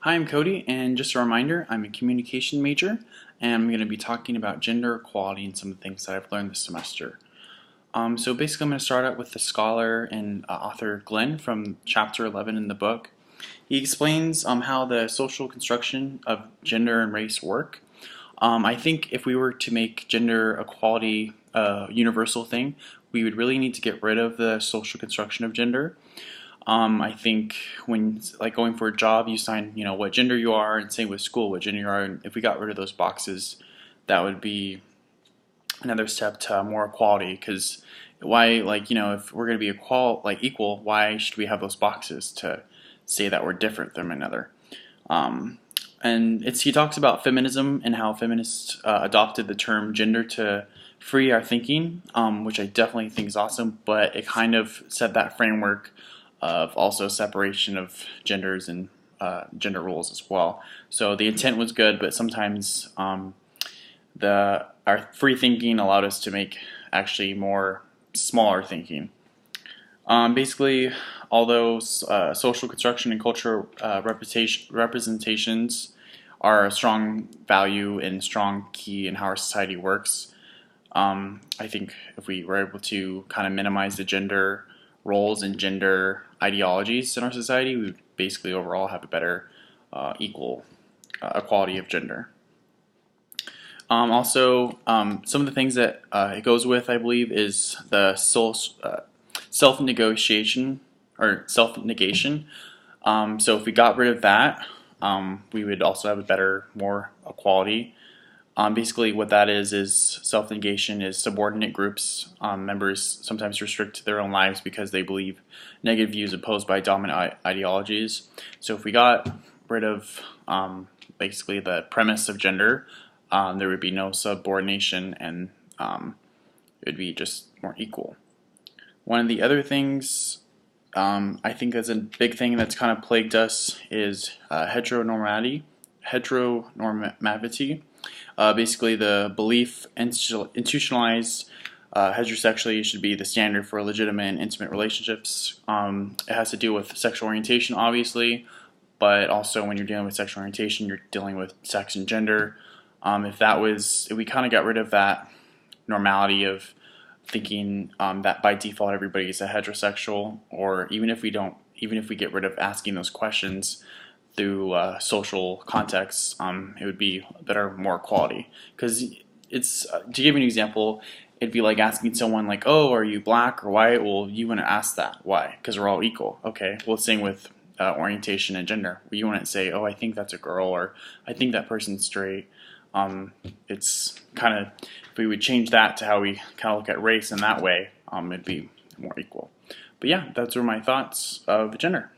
Hi, I'm Cody, and just a reminder, I'm a communication major, and I'm going to be talking about gender equality and some of the things that I've learned this semester. So basically, I'm going to start out with the scholar and author Glenn from chapter 11 in the book. He explains how the social construction of gender and race work. I think if we were to make gender equality a universal thing, we would really need to get rid of the social construction of gender. I think when like going for a job, you sign, what gender you are, and same with school, what gender you are. And if we got rid of those boxes, that would be another step to more equality. Because why, if we're going to be equal, why should we have those boxes to say that we're different than another? And he talks about feminism and how feminists adopted the term gender to free our thinking, which I definitely think is awesome. But it kind of set that framework of also separation of genders and gender roles as well. So the intent was good, but sometimes our free thinking allowed us to make actually more smaller thinking. Basically, although social construction and cultural representations are a strong value and strong key in how our society works, I think if we were able to kind of minimize the gender roles and gender ideologies in our society, we would basically overall have a better equality of gender. Some of the things that it goes with, I believe, is the self-negotiation or self-negation. So if we got rid of that, we would also have a better, more equality. Basically, what that is self-negation is subordinate groups. Members sometimes restrict their own lives because they believe negative views imposed by dominant ideologies. So if we got rid of basically the premise of gender, there would be no subordination, and it would be just more equal. One of the other things I think is a big thing that's kind of plagued us is heteronormativity. Basically, the belief institutionalized heterosexuality should be the standard for legitimate and intimate relationships. It has to do with sexual orientation, obviously, but also when you're dealing with sexual orientation, you're dealing with sex and gender. If we kind of got rid of that normality of thinking that by default everybody is a heterosexual, or even if we get rid of asking those questions through social contexts, it would be better, more quality. Because it's to give you an example, it'd be like asking someone like, "Oh, are you black or white?" Well, you wouldn't ask that. Why? Because we're all equal. Okay. Well, same with orientation and gender. You wouldn't say, "Oh, I think that's a girl," or "I think that person's straight." It's kind of, if we would change that to how we kind of look at race in that way, it'd be more equal. But yeah, those were my thoughts of gender.